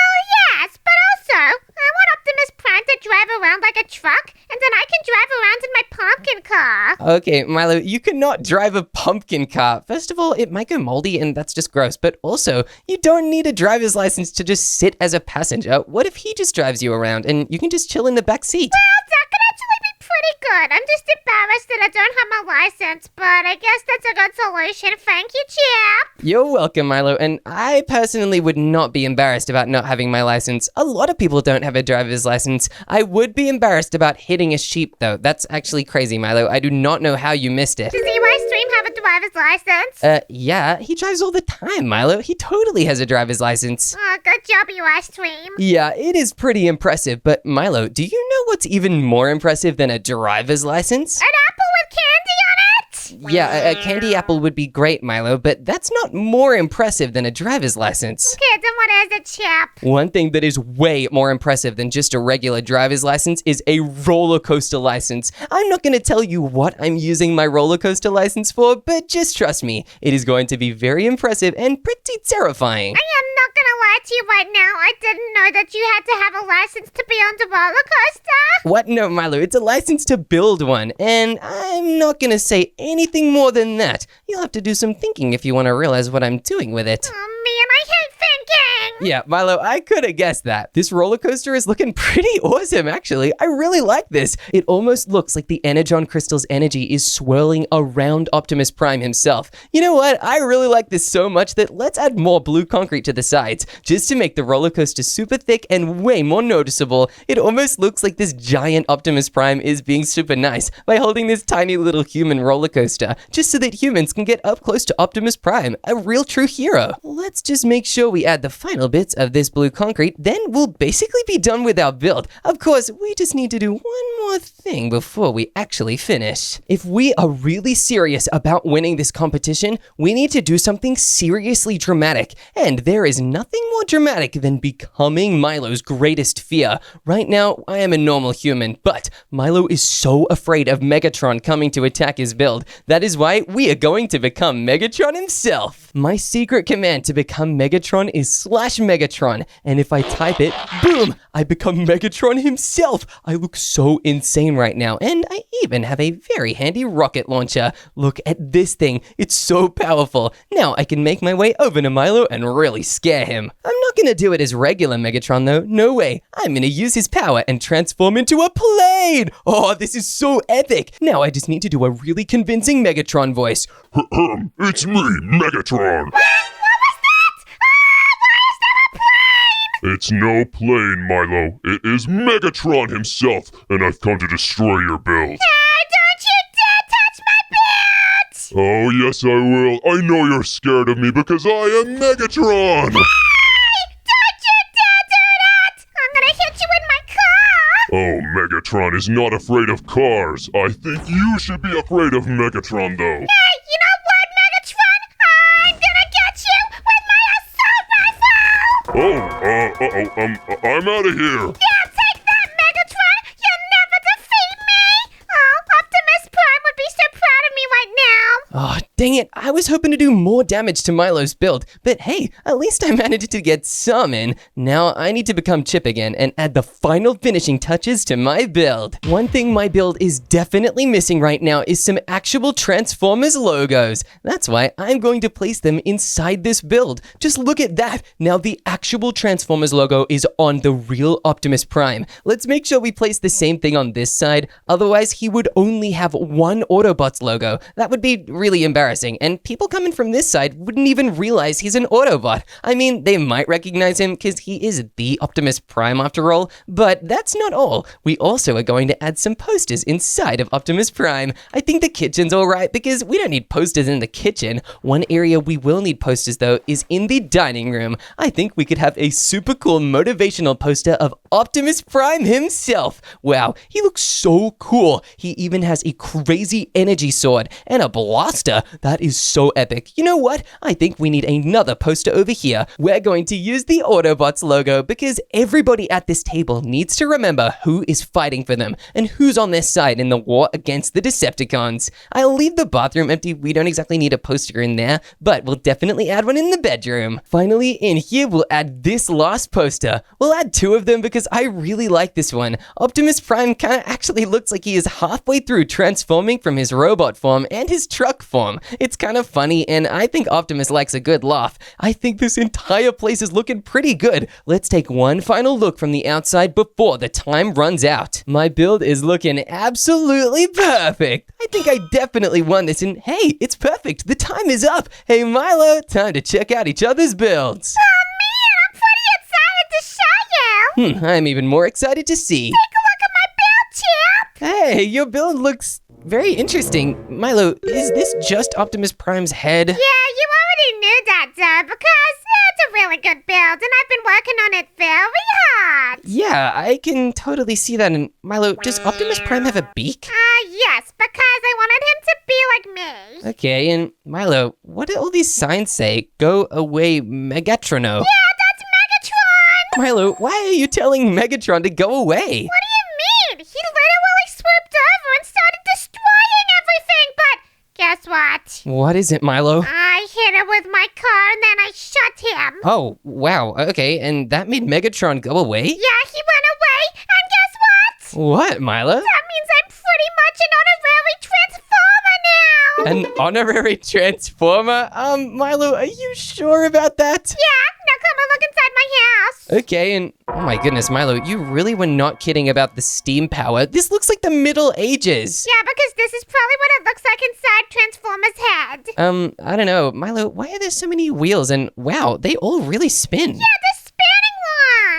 yes, but also, I want Optimus Prime to drive around like a truck, and then I can drive around in my pumpkin car. Okay, Milo, you cannot drive a pumpkin car. First of all, it might go moldy and that's just gross, but also, you don't need a driver's license to just sit as a passenger. What if he just drives you around and you can just chill in the back seat? Well, that could actually be pretty good. I'm just embarrassed that I don't have my license, but I guess that's a good solution. Thank you, Chip. You're welcome, Milo, and I personally would not be embarrassed about not having my license. A lot of people don't have a driver's license. I would be embarrassed about hitting a sheep, though. That's actually crazy, Milo. I do not know how you missed it. Does EY Stream have a driver's license? Yeah, he drives all the time, Milo. He totally has a driver's license. Oh, good job, EY Stream. Yeah, it is pretty impressive, but Milo, do you know what's even more impressive than a driver's license? An apple with candy on it? Yeah, a candy apple would be great, Milo, but that's not more impressive than a driver's license. Okay, then what is it, Chip? One thing that is way more impressive than just a regular driver's license is a roller coaster license. I'm not going to tell you what I'm using my roller coaster license for, but just trust me, it is going to be very impressive and pretty terrifying. I am not gonna lie to you right now. I didn't know that you had to have a license to be on the roller coaster. What? No, Milo, it's a license to build one, and I'm not going to say anything more than that. You'll have to do some thinking if you want to realize what I'm doing with it. Oh man, I hate thinking. Yeah, Milo, I could have guessed that. This roller coaster is looking pretty awesome, actually. I really like this. It almost looks like the Energon Crystal's energy is swirling around Optimus Prime himself. You know what? I really like this so much that let's add more blue concrete to the sides, just to make the roller coaster super thick and way more noticeable. It almost looks like this giant Optimus Prime is being super nice by holding this tiny little human roller coaster, just so that humans can get up close to Optimus Prime, a real true hero. Let's just make sure we add the final bits of this blue concrete, then we'll basically be done with our build. Of course, we just need to do one more thing before we actually finish. If we are really serious about winning this competition, we need to do something seriously dramatic, and there is nothing more dramatic than becoming Milo's greatest fear. Right now, I am a normal human, but Milo is so afraid of Megatron coming to attack his build. That is why we are going to become Megatron himself. My secret command to become Megatron is /Megatron, and if I type it, boom, I become Megatron himself. I look so insane right now, and I even have a very handy rocket launcher. Look at this thing. It's so powerful. Now I can make my way over to Milo and really scare him. I'm not gonna do it as regular Megatron though. No way. I'm gonna use his power and transform into a plane. Oh, this is so epic. Now I just need to do a really convincing Megatron voice. It's me, Megatron. It's no plane, Milo. It is Megatron himself, and I've come to destroy your build. Hey, don't you dare touch my build! Oh, yes, I will. I know you're scared of me because I am Megatron. Hey, don't you dare do that! I'm gonna hit you with my car! Oh, Megatron is not afraid of cars. I think you should be afraid of Megatron, though. Hey, you know what, Megatron? I'm gonna get you with my assault rifle! Oh, I'm out of here. Yeah, take that, Megatron! You'll never defeat me! Oh, Optimus Prime would be so proud of me right now! Oh, dang it. I was hoping to do more damage to Milo's build, but hey, at least I managed to get some in. Now I need to become Chip again and add the final finishing touches to my build. One thing my build is definitely missing right now is some actual Transformers logos. That's why I'm going to place them inside this build. Just look at that. Now the actual Transformers logo is on the real Optimus Prime. Let's make sure we place the same thing on this side. Otherwise, he would only have one Autobots logo. That would be really embarrassing, and people coming from this side wouldn't even realize he's an Autobot. I mean, they might recognize him because he is the Optimus Prime after all, but that's not all. We also are going to add some posters inside of Optimus Prime. I think the kitchen's alright because we don't need posters in the kitchen. One area we will need posters though is in the dining room. I think we could have a super cool motivational poster of Optimus Prime himself. Wow, he looks so cool. He even has a crazy energy sword and a blaster. That is so epic. You know what? I think we need another poster over here. We're going to use the Autobots logo because everybody at this table needs to remember who is fighting for them and who's on their side in the war against the Decepticons. I'll leave the bathroom empty. We don't exactly need a poster in there, but we'll definitely add one in the bedroom. Finally, in here, we'll add this last poster. We'll add two of them because I really like this one. Optimus Prime kind of actually looks like he is halfway through transforming from his robot form and his truck form. It's kind of funny, and I think Optimus likes a good laugh. I think this entire place is looking pretty good. Let's take one final look from the outside before the time runs out. My build is looking absolutely perfect. I think I definitely won this, and hey, it's perfect. The time is up. Hey, Milo, time to check out each other's builds. Oh man, I'm pretty excited to show you! I'm even more excited to see. Take a look at my build, Chip! Hey, your build looks very interesting. Milo, is this just Optimus Prime's head? Yeah, you already knew that, duh, because it's a really good build, and I've been working on it very hard. Yeah, I can totally see that. And Milo, does Optimus Prime have a beak? Yes, because I wanted him to be like me. Okay, and Milo, what do all these signs say? Go away, Megatrono. Yeah, that's Megatron! Milo, why are you telling Megatron to go away? What do you mean? He literally swooped over and started destroying everything, but guess what? What is it, Milo? I hit him with my car and then I shot him. Oh, wow, okay, and that made Megatron go away? Yeah, he went away, and guess what? What, Milo? That means I'm pretty much an honorary Transformer now! An honorary Transformer? Milo, are you sure about that? Yeah, now come and look inside my house. Okay, and oh my goodness, Milo, you really were not kidding about the steam power. This looks like the Middle Ages. Yeah, because this is probably what it looks like inside Transformer's head. I don't know. Milo, why are there so many wheels? And wow, they all really spin. Yeah, the spinning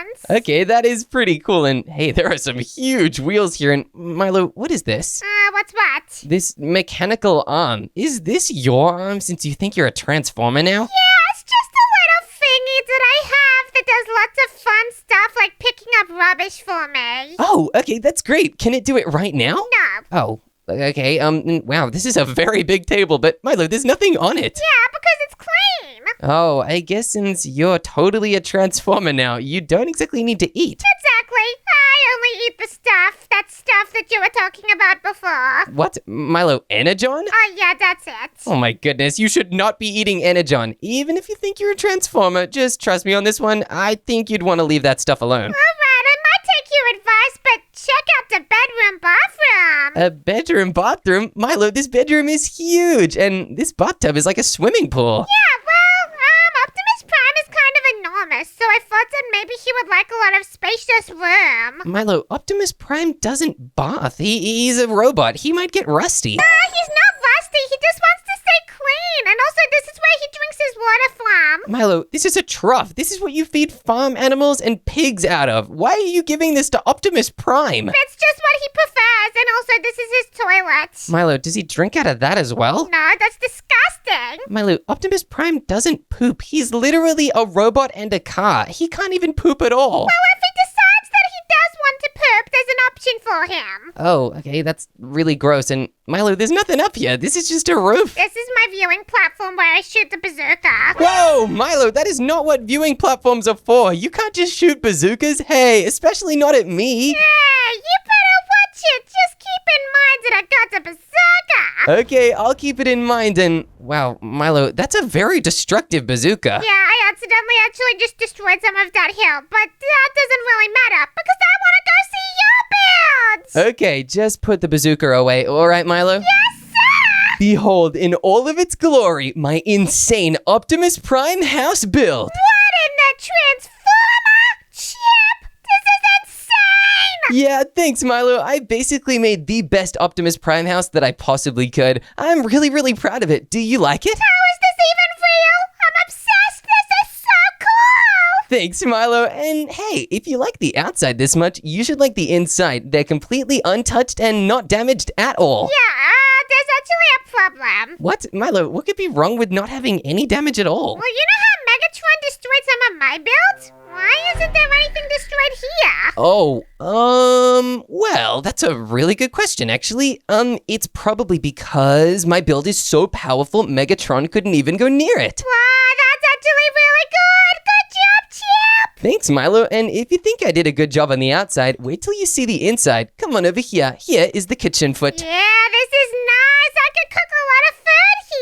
ones. Okay, that is pretty cool. And hey, there are some huge wheels here. And Milo, what is this? What's what? This mechanical arm. Is this your arm since you think you're a Transformer now? Yeah, it's just a little thingy that I have that does lots of fun stuff like picking up rubbish for me. Oh, okay, that's great. Can it do it right now? No. Oh, okay. Wow, this is a very big table, but Milo, there's nothing on it. Yeah, because it's clean. Oh, I guess since you're totally a Transformer now, you don't exactly need to eat. Exactly. I only eat the stuff. That stuff that you were talking about before. What? Milo, Energon? Oh, yeah, that's it. Oh my goodness, you should not be eating Energon. Even if you think you're a Transformer, just trust me on this one, I think you'd want to leave that stuff alone. All right, I might take your advice, but check out the bedroom bathroom. A bedroom bathroom? Milo, this bedroom is huge, and this bathtub is like a swimming pool. Yeah, well, Optimus Prime is kind of enormous, so I thought that maybe he would like a lot of spacious room. Milo, Optimus Prime doesn't bath. He's a robot. He might get rusty. He's not rusty. He just wants to stay clean. And also, this is where he drinks his water from. Milo, this is a trough. This is what you feed farm animals and pigs out of. Why are you giving this to Optimus Prime? It's just what he prefers. And also, this is his toilet. Milo, does he drink out of that as well? No, that's disgusting. Milo, Optimus Prime doesn't poop. He's literally a robot and a car. He can't even poop at all. Well, if he decides that he does want to poop, there's an option for him. Oh, okay, that's really gross. And Milo, there's nothing up here. This is just a roof. This is my viewing platform where I shoot the bazooka. Whoa, Milo, that is not what viewing platforms are for. You can't just shoot bazookas. Hey, especially not at me. Hey, you better watch it. Just keep in mind that I got the bazooka. Okay, I'll keep it in mind. And wow, Milo, that's a very destructive bazooka. Yeah, I accidentally actually just destroyed some of that hill, but that doesn't really matter because I want to go see your builds. Okay, just put the bazooka away. All right, Milo? Yes, sir. Behold, in all of its glory, my insane Optimus Prime house build. What in the Transformer? Chip, this is insane. Yeah, thanks, Milo. I basically made the best Optimus Prime house that I possibly could. I'm really, really proud of it. Do you like it? How is this even real? I'm obsessed. This is so cool. Thanks, Milo. And hey, if you like the outside this much, you should like the inside. They're completely untouched and not damaged at all. Yeah, there's actually a problem. What? Milo, what could be wrong with not having any damage at all? Well, you know how Megatron destroyed some of my builds? Why isn't there anything destroyed here? Oh, well, that's a really good question, actually. It's probably because my build is so powerful, Megatron couldn't even go near it. Wow, that's actually really good. Good job, Chip. Thanks, Milo. And if you think I did a good job on the outside, wait till you see the inside. Come on over here. Here is the kitchen foot. Yeah, this is nice. I could cook a lot of food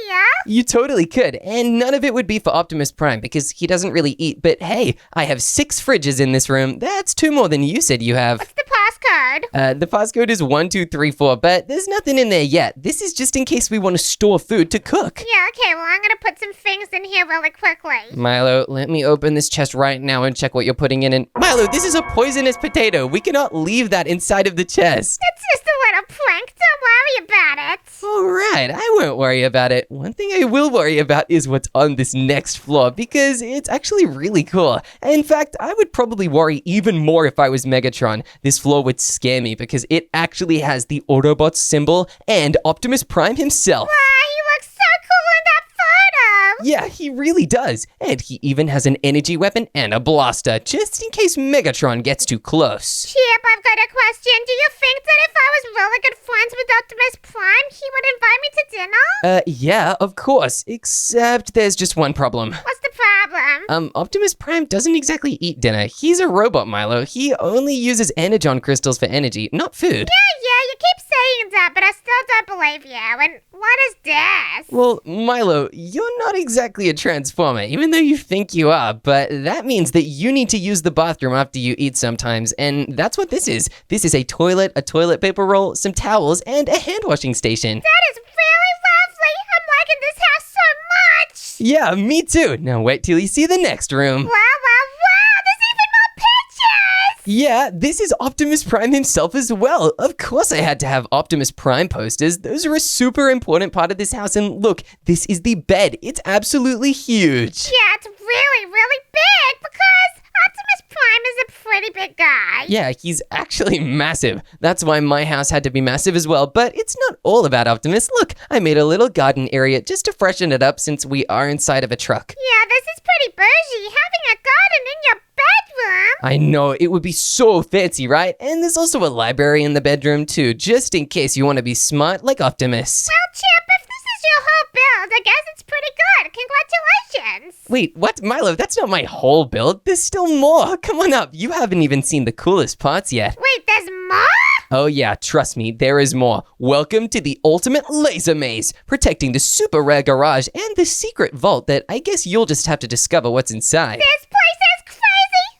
here. You totally could, and none of it would be for Optimus Prime because he doesn't really eat. But hey, I have 6 fridges in this room. That's 2 more than you said you have. What's the passcode? The passcode is 1234, but there's nothing in there yet. This is just in case we want to store food to cook. Yeah, okay, well, I'm gonna put some things in here really quickly. Milo, let me open this chest right now and check what you're putting in. And Milo, this is a poisonous potato. We cannot leave that inside of the chest. It's just a little prank. Don't worry about it. All right, I won't worry about it. One thing I will worry about is what's on this next floor because it's actually really cool. In fact, I would probably worry even more if I was Megatron. This floor would scare me because it actually has the Autobots symbol and Optimus Prime himself. Wow, he looks so cool in that photo. Yeah, he really does. And he even has an energy weapon and a blaster, just in case Megatron gets too close. Chip, I've got a question. Do you think that if I was really good friends with Optimus Prime, Prime, he would invite me to dinner? Yeah, of course. Except there's just one problem. What's the problem? Optimus Prime doesn't exactly eat dinner. He's a robot, Milo. He only uses energon crystals for energy, not food. Yeah, you keep saying that, but I still don't believe you. And what is this? Well, Milo, you're not exactly a transformer, even though you think you are, but that means that you need to use the bathroom after you eat sometimes, and that's what this is. This is a toilet paper roll, some towels, and a hand washing station. That is really lovely. I'm liking this house so much. Yeah, me too. Now wait till you see the next room. Wow, there's even more pictures. Yeah, this is Optimus Prime himself as well. Of course I had to have Optimus Prime posters. Those are a super important part of this house, and look, this is the bed. It's absolutely huge. Yeah, it's really, really big because Optimus Prime is a pretty big guy. Yeah, he's actually massive. That's why my house had to be massive as well, but it's not all about Optimus. Look, I made a little garden area just to freshen it up since we are inside of a truck. Yeah, this is pretty bougie, having a garden in your bedroom. I know, it would be so fancy, right? And there's also a library in the bedroom too, just in case you want to be smart like Optimus. Well, Chip, if this is your whole build, I guess it's pretty good. Congratulations. Wait, what? Milo, that's not my whole build. There's still more. Come on up. You haven't even seen the coolest parts yet. Wait, there's more? Oh yeah, trust me, there is more. Welcome to the ultimate laser maze, protecting the super rare garage and the secret vault that I guess you'll just have to discover what's inside. This place is crazy.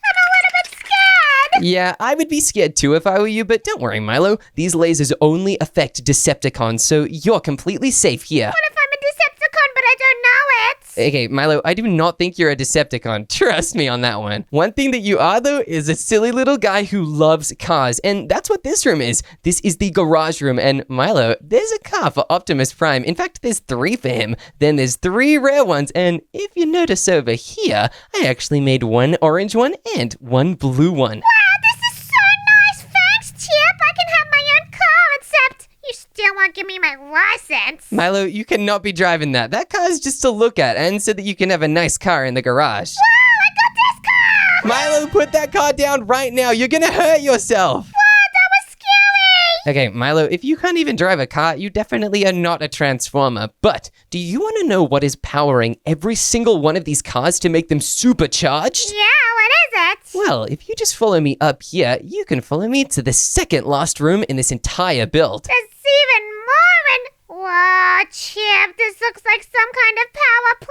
I'm a little bit scared. Yeah, I would be scared too if I were you, but don't worry, Milo. These lasers only affect Decepticons, so you're completely safe here. What if I'm a Decepticon but I don't know it? Okay, Milo, I do not think you're a Decepticon. Trust me on that one. One thing that you are, though, is a silly little guy who loves cars, and that's what this room is. This is the garage room, and Milo, there's a car for Optimus Prime. In fact, there's 3 for him. Then there's 3 rare ones, and if you notice over here, I actually made 1 orange one and 1 blue one. Wow, this is so nice. Thanks, Chip. I can have my own car, except you still won't give me my license. Milo, you cannot be driving that. That car is just to look at, and so that you can have a nice car in the garage. Wow, I got this car. Milo, put that car down right now. You're gonna hurt yourself. Wow, that was scary. Okay, Milo, if you can't even drive a car, you definitely are not a transformer. But do you want to know what is powering every single one of these cars to make them supercharged? Yeah, what is it? Well, if you just follow me up here, you can follow me to the second last room in this entire build. There's even more and... Whoa, Chip, this looks like some kind of power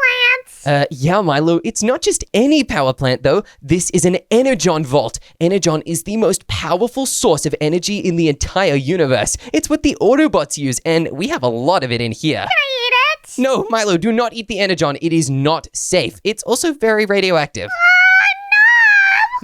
plant. Yeah, Milo, it's not just any power plant, though. This is an energon vault. Energon is the most powerful source of energy in the entire universe. It's what the Autobots use, and we have a lot of it in here. Can I eat it? No, Milo, do not eat the energon. It is not safe. It's also very radioactive.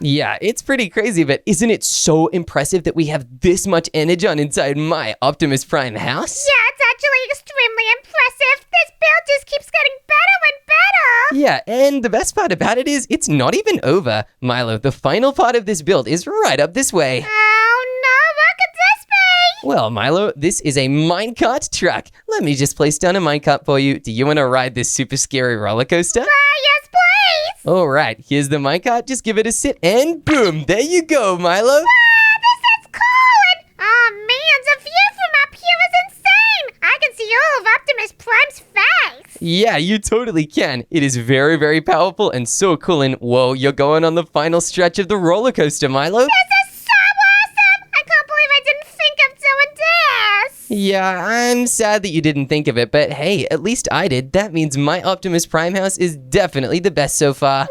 Yeah, it's pretty crazy, but isn't it so impressive that we have this much energon inside my Optimus Prime house? Yeah, it's actually extremely impressive. This build just keeps getting better and better. Yeah, and the best part about it is it's not even over. Milo, the final part of this build is right up this way. Oh no, what could this be? Well, Milo, this is a minecart truck. Let me just place down a minecart for you. Do you want to ride this super scary roller coaster? Yes, please. All right, here's the minecart. Just give it a sit, and boom, there you go, Milo. Wow, this is cool. And, oh man, the view from up here is insane. I can see all of Optimus Prime's face. Yeah, you totally can. It is very, very powerful and so cool. And whoa, you're going on the final stretch of the roller coaster, Milo. This is so awesome. I can't believe I didn't think of doing this. Yeah, I'm sad that you didn't think of it, but hey, at least I did. That means my Optimus Prime house is definitely the best so far. Wow,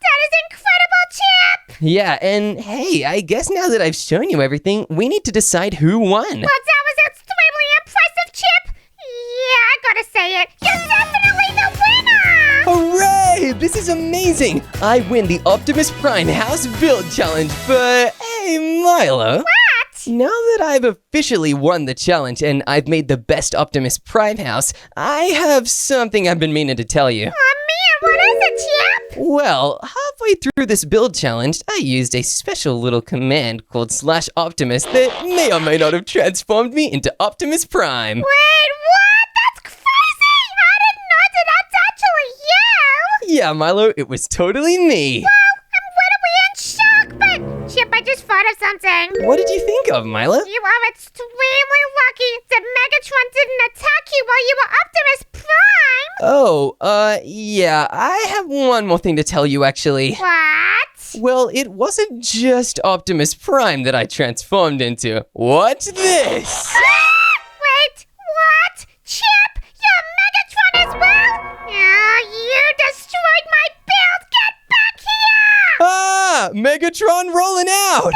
that is incredible, Chip. Yeah, and hey, I guess now that I've shown you everything, we need to decide who won. Well, that was extremely impressive, Chip. Yeah, I gotta say it. You're definitely the winner. Hooray! This is amazing! I win the Optimus Prime House Build Challenge, but hey, Milo. What? Now that I've officially won the challenge and I've made the best Optimus Prime house, I have something I've been meaning to tell you. Oh man, what is it, Chip? Well, halfway through this build challenge, I used a special little command called /Optimus that may or may not have transformed me into Optimus Prime. Wait, what? That's crazy! I didn't know that that's actually you! Yeah, Milo, it was totally me. Well, I'm literally in shock, but Chip, I just thought of something. What did you think of, Milo? You are extremely lucky that Megatron didn't attack you while you were Optimus Prime. Oh, yeah, I have one more thing to tell you, actually. What? Well, it wasn't just Optimus Prime that I transformed into. What's this? Wait, what? Chip, you're Megatron as well? You destroyed my build. Get back here! Ah! Megatron rolling out!